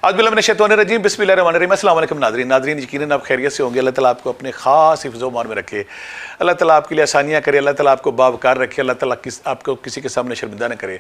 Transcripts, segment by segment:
औज़ुबिल्लाहि बिस्मिल्लाहिर्रहमानिर्रहीम। अस्सलाम वालेकुम नाज़रीन, यकीनन आप खैरियत से होंगे। अल्लाह ताला आपको अपने ख़ास हिफ्ज़ व अमान में रखे, अल्लाह ताला आपके लिए आसानियाँ करे, अल्लाह ताला आपको बावकार रखे, अल्लाह ताला आपको किसी के सामने शर्मिंदा न करे।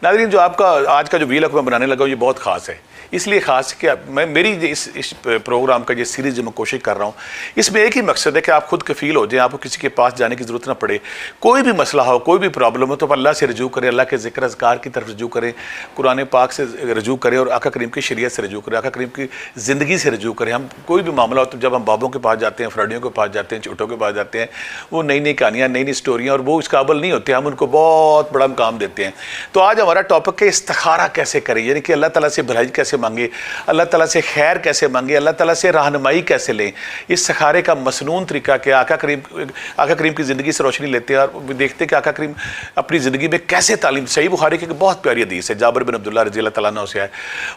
नाज़रीन, जो आपका आज का जो व्लॉग मैं बनाने लगा हूँ ये बहुत ख़ास है। इसलिए ख़ास कि मैं मेरी इस प्रोग्राम का ये सीरीज़ जो मैं कोशिश कर रहा हूँ, इसमें एक ही मकसद है कि आप खुद कफ़ील हो जाएँ, आपको किसी के पास जाने की ज़रूरत ना पड़े। कोई भी मसला हो, कोई भी प्रॉब्लम हो तो अल्लाह से रजू करें, अल्लाह के ज़िक्र अज़कार की तरफ रजू करें, कुरान पाक से रजू करें और आका करीम की शरीयत से रजू करें, आका करीम की ज़िंदगी से रजू करें। हम कोई भी मामला हो तो जब हम बाबों के पास जाते हैं, फ्राडियों के पास जाते हैं, चोटों के पास जाते हैं, वो नई नई कहानियाँ, नई नई स्टोरियाँ, और वो इस काबिल नहीं होते, हम उनको बहुत बड़ा काम देते हैं। तो आज हमारा टॉपिक है इस्तिखारा कैसे करें, यानी कि अल्लाह ताला से भलाई कैसे मांगे, अल्लाह ताला से खैर कैसे मांगे, अल्लाह ताला से रहनुमाई कैसे लें। इस्तिखारे का मसनून तरीका क्या, आका करीम की ज़िंदगी से रोशनी लेते हैं और देखते हैं कि आका करीम अपनी ज़िंदगी में कैसे तालीम। सही बुखारी की बहुत प्यारी हदीस है, जाबिर बिन अब्दुल्लाह रज़ी अल्लाह तआला अन्हु से है।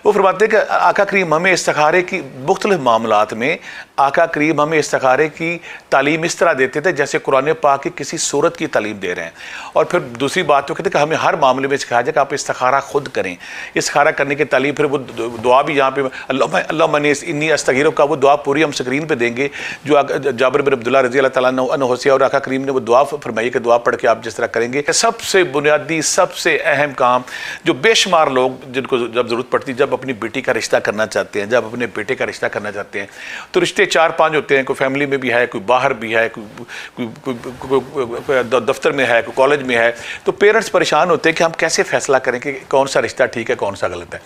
वो फरमाते हैं कि आका करीम हमें इस्तिखारे की मुख्तलिफ मामलात में आका करीम हमें इस्तिखारे की तालीम इस तरह देते थे जैसे कुरान पाक की किसी सूरत की तालीम दे रहे हैं। और फिर दूसरी बात तो कहते हैं कि हमें हर मामले में सिखाया जाए कि आप इस्तिखारा खुद करें। इस्तिखारा करने की तालीम, फिर वो दुआ भी यहाँ पे अल्लाहुम्मा इन्नी अस्तगीरुक का वो दुआ पूरी हम स्क्रीन पे देंगे जो जाबिर बिन अब्दुल्लाह रज़ी अल्लाह तआला अन्हु से, और आका करीम ने वो दुआ फरमाई कि दुआ पढ़ के आप जिस तरह करेंगे। सबसे बुनियादी, सबसे अहम काम जो बेशुमार लोग जिनको जब ज़रूरत पड़ती है, जब अपनी बेटी का रिश्ता करना चाहते हैं, जब अपने बेटे का रिश्ता करना चाहते हैं, तो रिश्ते 4-5 होते हैं। कोई फैमिली में भी है, कोई बाहर भी है, कोई दफ्तर में है, कोई कॉलेज में है। तो पेरेंट्स परेशान होते हैं कि हम कैसे फ़ैसला करें कि कौन सा रिश्ता ठीक है, कौन सा गलत है।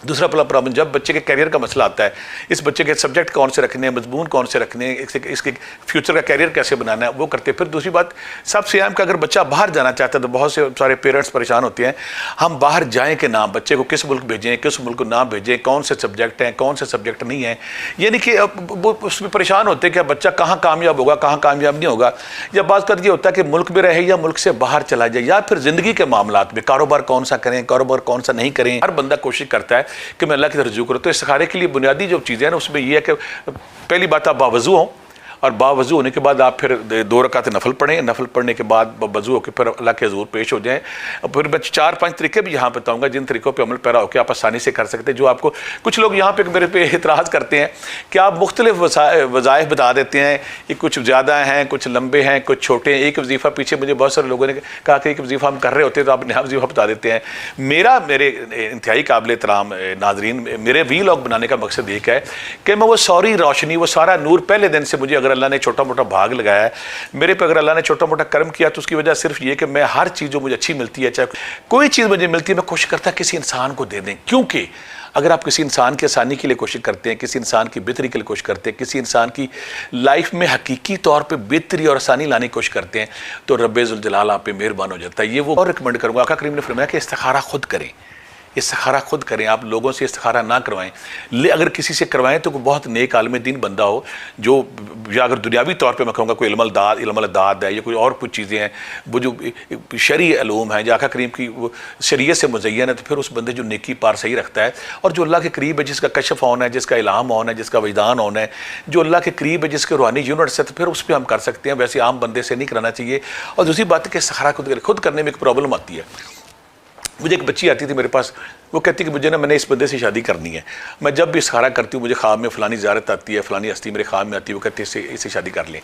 दूसरा बड़ा प्रॉब्लम जब बच्चे के करियर का मसला आता है, इस बच्चे के सब्जेक्ट कौन से रखने हैं, मजमून कौन से रखने हैं, इसके फ्यूचर का करियर कैसे बनाना है, वो करते हैं। फिर दूसरी बात सबसे अहम कि अगर बच्चा बाहर जाना चाहता है तो बहुत से सारे पेरेंट्स परेशान होते हैं, हम बाहर जाएँ कि ना, बच्चे को किस मुल्क भेजें, किस मुल्क को ना भेजें, कौन से सब्जेक्ट हैं, कौन से सब्जेक्ट नहीं हैं। यानी कि वो उसमें परेशान होते हैं कि बच्चा कहाँ कामयाब होगा, कहाँ कामयाब नहीं होगा। या बात कर ये होता है कि मुल्क में रहे या मुल्क से बाहर चला जाए, या फिर ज़िंदगी के मामलात में कारोबार कौन सा करें, कारोबार कौन सा नहीं करें। हर बंदा कोशिश करता है कि मैं अल्लाह की रजू करो। तो इस्तिखारे के लिए बुनियादी जो चीज़ें हैं ना, उसमें यह है कि पहली बात आप बावज़ू हों, और बावज़ू होने के बाद आप फिर 2 रकात नफल पढ़ें। नफल पढ़ने के बाद वज़ू होकर फिर अल्लाह के हज़ूर पेश हो जाएं। और फिर मैं 4-5 तरीके भी यहाँ बताऊँगा जिन तरीक़ों पे अमल पैरा होकर आप आसानी से कर सकते हैं। जो आपको कुछ लोग यहाँ पे मेरे पे एतराज़ करते हैं कि आप मुख्तलिफ वज़ाइफ बता देते हैं, ये कुछ ज़्यादा हैं, कुछ लंबे हैं, कुछ छोटे हैं। एक वजीफ़ा पीछे मुझे बहुत सारे लोगों ने कहा कि एक वजीफ़ा हम कर रहे होते हैं तो आप नया वजीफ़ा बता देते हैं। मेरे इंतहाई काबिल एहतराम नाज़रीन, मेरे व्लॉग बनाने का मकसद एक है कि मैं वो सारी रोशनी, वो सारा नूर पहले दिन से मुझे अगर अल्लाह ने छोटा मोटा भाग लगाया है मेरे पे, अगर अल्लाह ने छोटा मोटा कर्म किया तो उसकी वजह सिर्फ ये कि मैं हर चीज़ जो मुझे अच्छी मिलती है, चाहे कोई चीज़ मुझे मिलती है, मैं कोशिश करता किसी इंसान को दे दें। क्योंकि अगर आप किसी इंसान की आसानी के लिए कोशिश करते हैं, किसी इंसान की बेहतरी के लिए कोशिश करते हैं, किसी इंसान की लाइफ में हकीकी तौर पे बेहतरी और आसानी लाने की कोशिश करते हैं, तो रब्बे ज़ुल जलाल आप पे मेहरबान हो जाता है। ये वो और रिकमेंड करूँगा। आका करीम ने फरमाया कि इस्तिखारा खुद करें, इस्तिखारा खुद करें, आप लोगों से इस्तिखारा ना करवाएं। अगर किसी से करवाएं तो कोई बहुत नेक आलिम दीन बंदा हो, जो या अगर दुनियावी तौर पे मैं कहूँगा कोई इल्मुल दाद है या कोई और कुछ चीज़ें हैं, वो जो शरई उलूम है, आका करीम की वो शरीयत से मुज़य्यन है, तो फिर उस बंदे जो नेकी पार सही रखता है और जो अल्लाह के करीब है, जिसका कशफ होना है, जिसका इल्हाम होना है, जिसका वजदान होना है, जो अल्लाह के करीब है, जिसके रूहानी यूनिट्स है, तो फिर उस पर हम कर सकते हैं। वैसे आम बंदे से नहीं कराना चाहिए। और दूसरी बात है कि इस्तिखारा खुद करने में एक प्रॉब्लम आती है। मुझे एक बच्ची आती थी मेरे पास, वो कहती कि मुझे ना मैंने इस बंदे से शादी करनी है। मैं जब भी इस्तिखारा करती हूँ मुझे ख्वाब में फ़लानी ज़ियारत आती है, फ़लानी हस्ती मेरे ख्वाब में आती है, वो कहती है इससे शादी कर लें।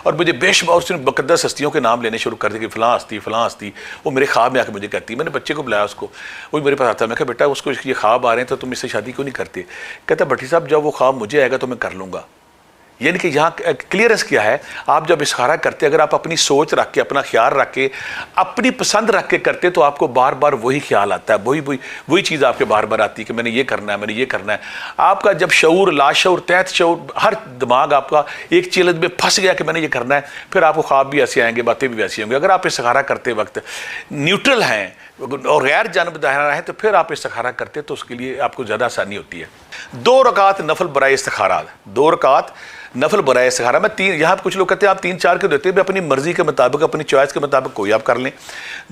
और मुझे बेशुमार उसने मुक़द्दस हस्तियों के नाम लेने शुरू कर दिए कि फ़लाँ हस्ती। वो मेरे ख्वाब में आकर मुझे कहती है। मैंने बच्चे को बुलाया, उसको वो मेरे पास आता है। मैं कहा बेटा उसको ये ख्वाब आ रहे हैं तो तुम इससे शादी क्यों नहीं करते? कहता भट्टी साहब जब वो ख्वाब मुझे आएगा तो मैं कर लूँगा। यानी कि यहाँ क्लियरेंस क्या है, आप जब इस्तिखारा करते, अगर आप अपनी सोच रख के, अपना ख्याल रख के, अपनी पसंद रख के करते, तो आपको बार बार वही ख्याल आता है, वही चीज़ आपके बार बार आती है कि मैंने ये करना है, मैंने ये करना है। आपका जब शऊर, लाशऊर, तहत शऊर, हर दिमाग आपका एक चीज़ में फंस गया कि मैंने ये करना है, फिर आपको ख्वाब भी ऐसे आएंगे, बातें भी वैसी होंगी। अगर आप इस्तिखारा करते वक्त न्यूट्रल हैं और गैर जानबदार हैं तो फिर आप इस्तिखारा करते तो उसके लिए आपको ज़्यादा आसानी होती है। 2 रकात नफल बराए इस्तिखारा, 2 रकात नफल बराए इस्तिखारा। मैं 3, यहाँ कुछ लोग कहते हैं आप 3-4 के देते हैं, अपनी मर्जी के मुताबिक, अपनी चॉइस के मुताबिक कोई आप कर लें।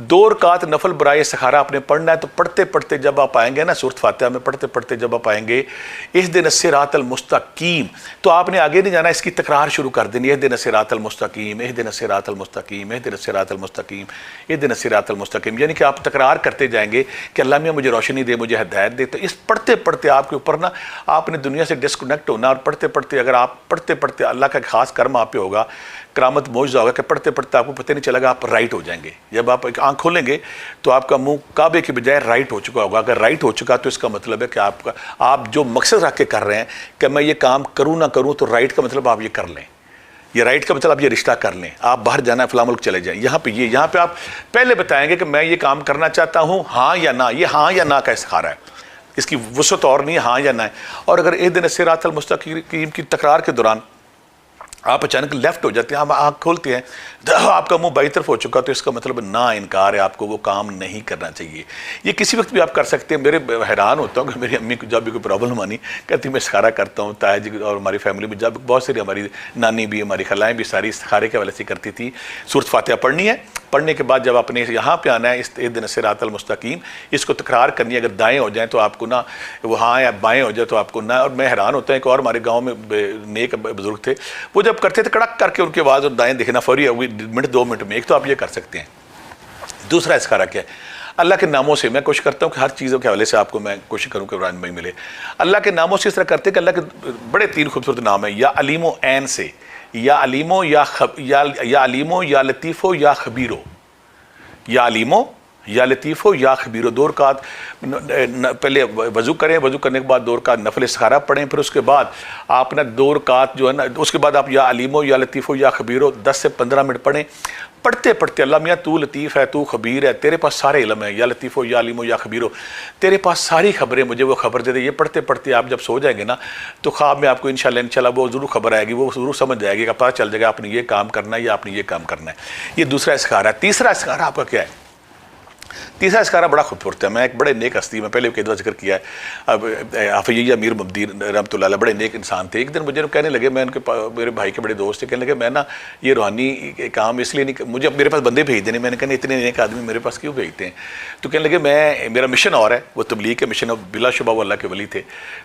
2 रकात नफल बराए इस्तिखारा आपने पढ़ना है। तो पढ़ते पढ़ते जब आप आएंगे ना सूरत फातिहा में, पढ़ते पढ़ते जब आप आएंगे इहदिन सिरातल मुस्तकीम, तो आपने आगे नहीं जाना, इसकी तकरार शुरू कर देनी, इहदिन सिरातल मुस्तकीम, इहदिन सिरातल मुस्तकीम, इहदिन सिरातल मुस्तकीम, इहदिन सिरातल मुस्तकीम। यानी कि आप तकरार تکرار کرتے جائیں گے کہ اللہ میاں مجھے روشنی دے، مجھے ہدایت دے، تو اس پڑھتے پڑھتے آپ کے اوپر نا آپ نے دنیا سے ڈسکنیکٹ ہونا، اور پڑھتے پڑھتے اگر آپ پڑھتے پڑھتے اللہ کا خاص کرم آپ پہ ہوگا، کرامت معجزہ ہوگا کہ پڑھتے پڑھتے آپ کو پتہ نہیں چلے گا آپ رائٹ ہو جائیں گے. جب آپ ایک آنکھ کھولیں گے تو آپ کا منہ کعبے کی بجائے رائٹ ہو چکا ہوگا. اگر رائٹ ہو چکا تو اس کا مطلب ہے کہ آپ جو مقصد رکھ کے کر رہے ہیں کہ میں یہ کام کروں نہ کروں، تو رائٹ کا مطلب آپ یہ کر لیں. یہ رائٹ کا مطلب آپ یہ رشتہ کر لیں. آپ باہر جانا ہے فلاں ملک چلے جائیں، یہاں پہ آپ پہلے بتائیں گے کہ میں یہ کام کرنا چاہتا ہوں، ہاں یا نہ. یہ ہاں یا نہ کا استخارہ ہے، اس کی وسعت اور نہیں ہے، ہاں یا نہ ہے. اور اگر اہدنا الصراط المستقیم کی تکرار کے دوران آپ اچانک لیفٹ ہو جاتے ہیں، آپ آنکھ کھولتے ہیں، آپ کا منہ بائی طرف ہو چکا، تو اس کا مطلب نہ انکار ہے، آپ کو وہ کام نہیں کرنا چاہیے. یہ کسی وقت بھی آپ کر سکتے ہیں. میرے حیران ہوتا ہوں کہ میری امی کو جب بھی کوئی پرابلم آنی کہتی میں استخارہ کرتا ہوں. تایا جی اور ہماری فیملی میں جب بہت ساری ہماری نانی بھی، ہماری خلائیں بھی ساری استخارے کے حوالے سے کرتی تھی. سورۃ فاتحہ پڑھنی ہے، پڑھنے کے بعد جب آپ نے یہاں پہ آنا ہے اس اہدنا الصراط المستقیم، اس کو تکرار کرنی ہے. اگر دائیں ہو جائیں تو آپ کو نہ، وہ ہاں یا بائیں ہو جائے تو آپ کو نہ. اور میں حیران ہوتا ہوں، ایک اور ہمارے گاؤں میں نیک بزرگ تھے، وہ جب کرتے تھے کڑک کر کے ان کی آواز اور دائیں دیکھنا فوری ہوئی منٹ 2 منٹ میں. ایک تو آپ یہ کر سکتے ہیں. دوسرا استخارہ کیا ہے؟ اللہ کے ناموں سے. میں کوشش کرتا ہوں کہ ہر چیزوں کے حوالے سے آپ کو میں کوشش کروں کہ رہنمائی ملے. اللہ کے ناموں سے اس طرح کرتے ہیں کہ اللہ کے بڑے 3 خوبصورت نام ہیں. یا علیم و عین سے، یا علیمو یا علیمو یا لطیفو یا خبیرو. یا علیمو یا لطیفو یا خبیرو. 2 رکعت پہلے وضو کریں، وضو کرنے کے بعد 2 رکعت نفل استخارہ پڑھیں، پھر اس کے بعد آپ نے 2 رکعت جو ہے نا، اس کے بعد آپ یا علیمو یا لطیفو یا خبیرو 10 سے 15 منٹ پڑھیں. پڑھتے پڑھتے اللہ میاں تو لطیف ہے، تو خبیر ہے، تیرے پاس سارے علم ہے. یا لطیفو یا علیمو یا خبیرو، تیرے پاس ساری خبریں، مجھے وہ خبر دے دے. یہ پڑھتے پڑھتے آپ جب سو جائیں گے نا تو خواب میں آپ کو انشاءاللہ وہ ضرور خبر آئے گی، وہ ضرور سمجھ جائے گی، کہ پتہ چل جائے گا آپ نے یہ کام کرنا ہے یا آپ نے یہ کام کرنا ہے. یہ دوسرا استخارہ ہے. تیسرا استخارہ آپ کا کیا ہے؟ تیسرا استخارہ بڑا خوبصورت ہے. میں ایک بڑے نیک ہستی، میں پہلے بھی کئی دفعہ ذکر کیا ہے، اب حافظ امیر مبدی رحمۃ اللہ علیہ، بڑے نیک انسان تھے. ایک دن مجھے کہنے لگے، میں ان کے میرے بھائی کے بڑے دوست تھے، کہنے لگے میں نا یہ روحانی کام اس لیے نہیں، مجھے میرے پاس بندے بھیج دینے. میں نے کہا اتنے نیک آدمی میرے پاس کیوں بھیجتے ہیں؟ تو کہنے لگے میرا مشن اور ہے، وہ تبلیغ کے مشن، بلا شبہ وہ اللہ کے ولی تھے.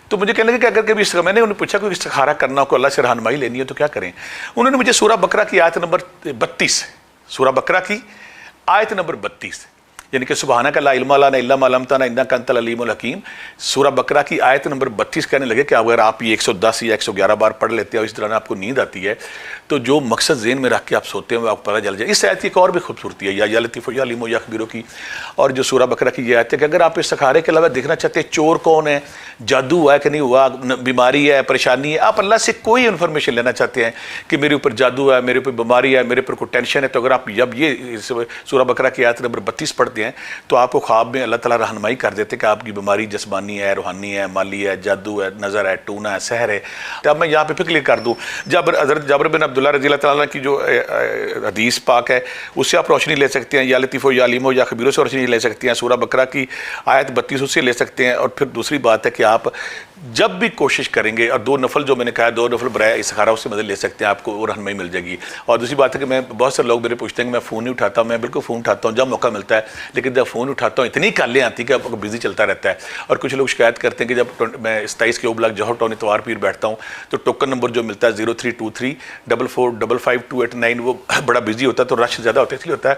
تو مجھے کہنے لگے کہ اگر کبھی میں نے انہیں پوچھا کوئی استخارہ کرنا ہو، کو اللہ سے رہنمائی لینی ہے تو کیا کریں؟ انہوں نے مجھے سورہ بقرہ کی آیت نمبر 32، سورہ بقرہ کی آیت نمبر 32، یعنی کہ سبحانک لا علم لنا الا ما علمتنا انک انت العلیم الحکیم، سورہ بقرہ کی آیت نمبر 32 کہنے لگے کہ اگر آپ یہ 110 یا 111 بار پڑھ لیتے ہیں اور اس طرح آپ کو نیند آتی ہے تو جو مقصد ذہن میں رکھ کے آپ سوتے ہیں وہ آپ کو پتہ چل جائے. اس آیت کی ایک اور بھی خوبصورتی ہے، یا لطیف یا علیم یا خبیرو کی. اور جو سورہ بقرہ کی یہ آیت ہے کہ اگر آپ اس استخارے کے علاوہ دیکھنا چاہتے ہیں چور کون ہے، جادو ہوا ہے کہ نہیں ہوا، بیماری ہے، پریشانی ہے، آپ اللہ سے کوئی انفارمیشن لینا چاہتے ہیں کہ میرے اوپر جادو ہے، میرے اوپر بیماری ہے، میرے اوپر کوئی ٹینشن ہے، تو اگر آپ جب یہ سورہ بقرہ کی آیت نمبر 32 پڑھتے ہیں تو آپ کو خواب میں اللہ تعالیٰ رہنمائی کر دیتے کہ آپ کی بیماری جسمانی ہے، روحانی ہے، مالی ہے، جادو ہے، نظر ہے، ٹونا ہے، سحر ہے. تو اب میں یہاں پہ کلیئر کر دوں، حضرت جابر بن عبداللہ رضی اللہ تعالیٰ کی جو حدیث پاک ہے اس سے آپ روشنی لے سکتے ہیں. یا لطیف یا علیم یا خبیروں سے روشنی لے سکتے ہیں. سورہ بقرہ کی آیت 32 اس سے لے سکتے ہیں. اور پھر دوسری بات ہے کہ آپ جب بھی کوشش کریں گے، اور 2 نفل جو میں نے کہا 2 نفل برائے استخارہ اس سے مدد لے سکتے ہیں، آپ کو اور رہنمائی مل جائے گی. اور دوسری بات ہے کہ میں بہت سے لوگ میرے پوچھتے ہیں کہ میں فون نہیں اٹھاتا ہوں. میں بالکل فون اٹھاتا ہوں جب موقع ملتا ہے، لیکن جب فون اٹھاتا ہوں اتنی کالیں آتی کہ آپ کو بزی چلتا رہتا ہے. اور کچھ لوگ شکایت کرتے ہیں کہ جب میں 27 کے بلاک جوہر ٹاؤن اتوار پیر بیٹھتا ہوں تو ٹوکن نمبر جو ملتا ہے 0323 4455 289 وہ بڑا بزی ہوتا ہے، تو رش زیادہ ہوتا ہے، اس لیے ہوتا ہے